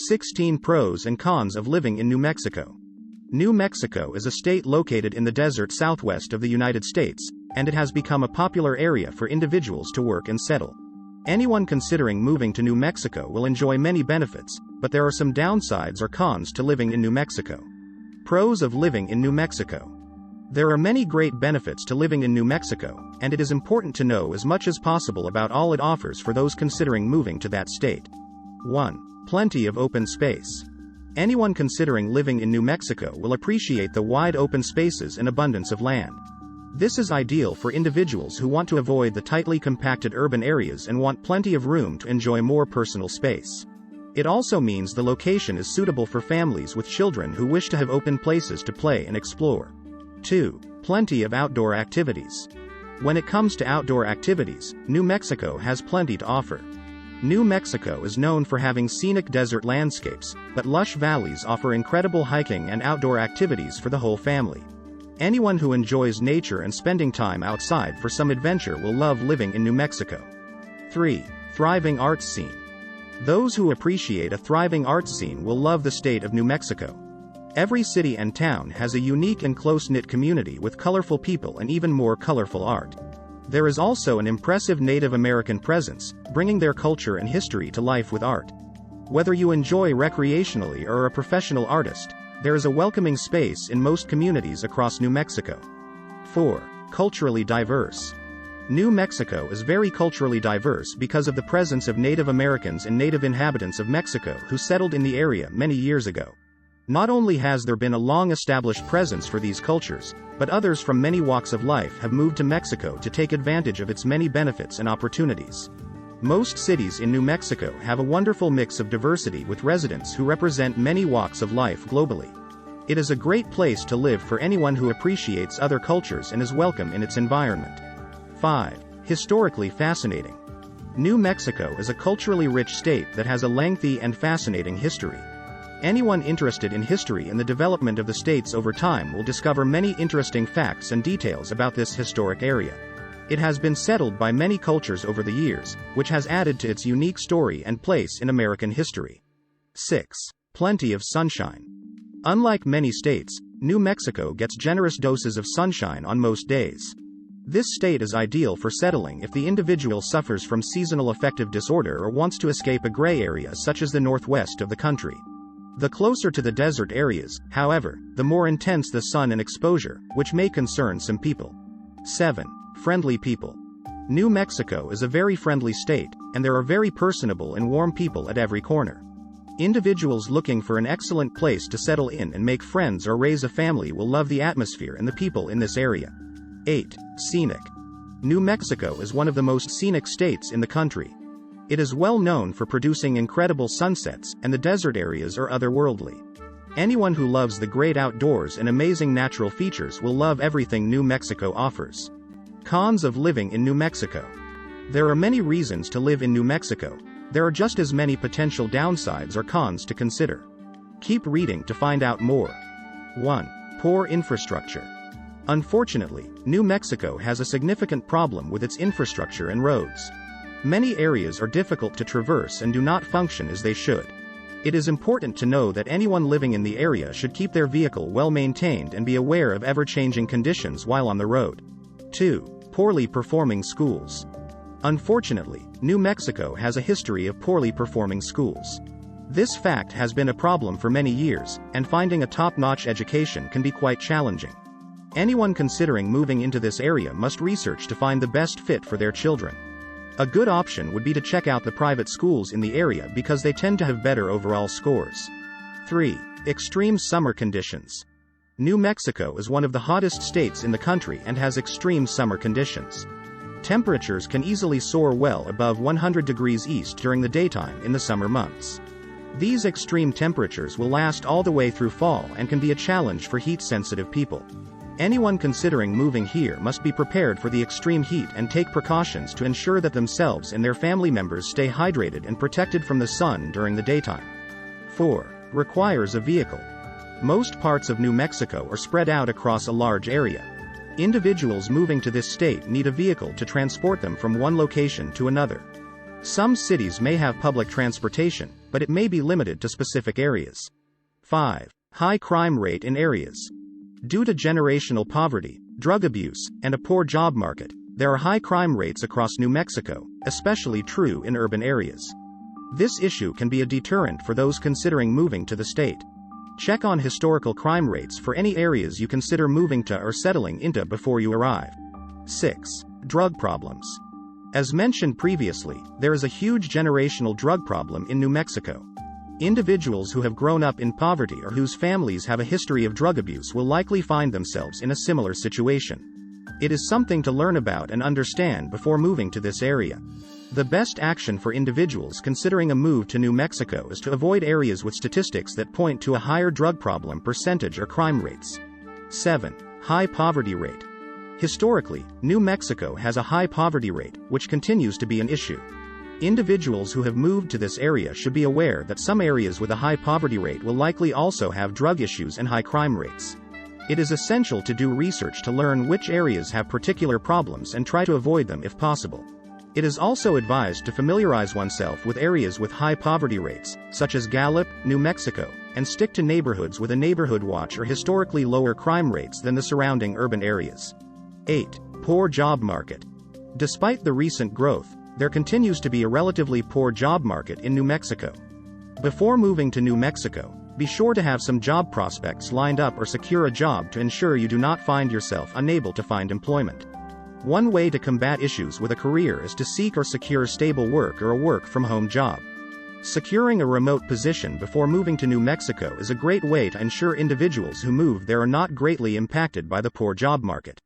16 Pros and Cons of Living in New Mexico. New Mexico is a state located in the desert southwest of the United States, and it has become a popular area for individuals to work and settle. Anyone considering moving to New Mexico will enjoy many benefits, but there are some downsides or cons to living in New Mexico. Pros of living in New Mexico. There are many great benefits to living in New Mexico, and it is important to know as much as possible about all it offers for those considering moving to that state. 1. Plenty of open space. Anyone considering living in New Mexico will appreciate the wide open spaces and abundance of land. This is ideal for individuals who want to avoid the tightly compacted urban areas and want plenty of room to enjoy more personal space. It also means the location is suitable for families with children who wish to have open places to play and explore. 2. Plenty of outdoor activities. When it comes to outdoor activities, New Mexico has plenty to offer. New Mexico is known for having scenic desert landscapes, but lush valleys offer incredible hiking and outdoor activities for the whole family. Anyone who enjoys nature and spending time outside for some adventure will love living in New Mexico. 3. Thriving arts scene. Those who appreciate a thriving arts scene will love the state of New Mexico. Every city and town has a unique and close-knit community with colorful people and even more colorful art. There is also an impressive Native American presence, bringing their culture and history to life with art. Whether you enjoy recreationally or are a professional artist, there is a welcoming space in most communities across New Mexico. 4. Culturally diverse. New Mexico is very culturally diverse because of the presence of Native Americans and native inhabitants of Mexico who settled in the area many years ago. Not only has there been a long-established presence for these cultures, but others from many walks of life have moved to Mexico to take advantage of its many benefits and opportunities. Most cities in New Mexico have a wonderful mix of diversity with residents who represent many walks of life globally. It is a great place to live for anyone who appreciates other cultures and is welcome in its environment. 5. Historically fascinating. New Mexico is a culturally rich state that has a lengthy and fascinating history. Anyone interested in history and the development of the states over time will discover many interesting facts and details about this historic area. It has been settled by many cultures over the years, which has added to its unique story and place in American history. 6. Plenty of sunshine. Unlike many states, New Mexico gets generous doses of sunshine on most days. This state is ideal for settling if the individual suffers from seasonal affective disorder or wants to escape a gray area such as the northwest of the country. The closer to the desert areas, however, the more intense the sun and exposure, which may concern some people. 7. Friendly people. New Mexico is a very friendly state, and there are very personable and warm people at every corner. Individuals looking for an excellent place to settle in and make friends or raise a family will love the atmosphere and the people in this area. 8. Scenic. New Mexico is one of the most scenic states in the country. It is well known for producing incredible sunsets, and the desert areas are otherworldly. Anyone who loves the great outdoors and amazing natural features will love everything New Mexico offers. Cons of living in New Mexico. There are many reasons to live in New Mexico. There are just as many potential downsides or cons to consider. Keep reading to find out more. 1. Poor infrastructure. Unfortunately, New Mexico has a significant problem with its infrastructure and roads. Many areas are difficult to traverse and do not function as they should. It is important to know that anyone living in the area should keep their vehicle well maintained and be aware of ever-changing conditions while on the road. 2. Poorly performing schools. Unfortunately, New Mexico has a history of poorly performing schools. This fact has been a problem for many years, and finding a top-notch education can be quite challenging. Anyone considering moving into this area must research to find the best fit for their children. A good option would be to check out the private schools in the area because they tend to have better overall scores. 3. Extreme summer conditions. New Mexico is one of the hottest states in the country and has extreme summer conditions. Temperatures can easily soar well above 100 degrees east during the daytime in the summer months. These extreme temperatures will last all the way through fall and can be a challenge for heat-sensitive people. Anyone considering moving here must be prepared for the extreme heat and take precautions to ensure that themselves and their family members stay hydrated and protected from the sun during the daytime. 4. Requires a vehicle. Most parts of New Mexico are spread out across a large area. Individuals moving to this state need a vehicle to transport them from one location to another. Some cities may have public transportation, but it may be limited to specific areas. 5. High crime rate in areas. Due to generational poverty, drug abuse, and a poor job market, there are high crime rates across New Mexico, especially true in urban areas. This issue can be a deterrent for those considering moving to the state. Check on historical crime rates for any areas you consider moving to or settling into before you arrive. 6. Drug problems. As mentioned previously, there is a huge generational drug problem in New Mexico. Individuals who have grown up in poverty or whose families have a history of drug abuse will likely find themselves in a similar situation. It is something to learn about and understand before moving to this area. The best action for individuals considering a move to New Mexico is to avoid areas with statistics that point to a higher drug problem percentage or crime rates. 7. High poverty rate. Historically, New Mexico has a high poverty rate, which continues to be an issue. Individuals who have moved to this area should be aware that some areas with a high poverty rate will likely also have drug issues and high crime rates. It is essential to do research to learn which areas have particular problems and try to avoid them if possible. It is also advised to familiarize oneself with areas with high poverty rates, such as Gallup, New Mexico, and stick to neighborhoods with a neighborhood watch or historically lower crime rates than the surrounding urban areas. 8. Poor job market. Despite the recent growth, there continues to be a relatively poor job market in New Mexico. Before moving to New Mexico, be sure to have some job prospects lined up or secure a job to ensure you do not find yourself unable to find employment. One way to combat issues with a career is to seek or secure stable work or a work-from-home job. Securing a remote position before moving to New Mexico is a great way to ensure individuals who move there are not greatly impacted by the poor job market.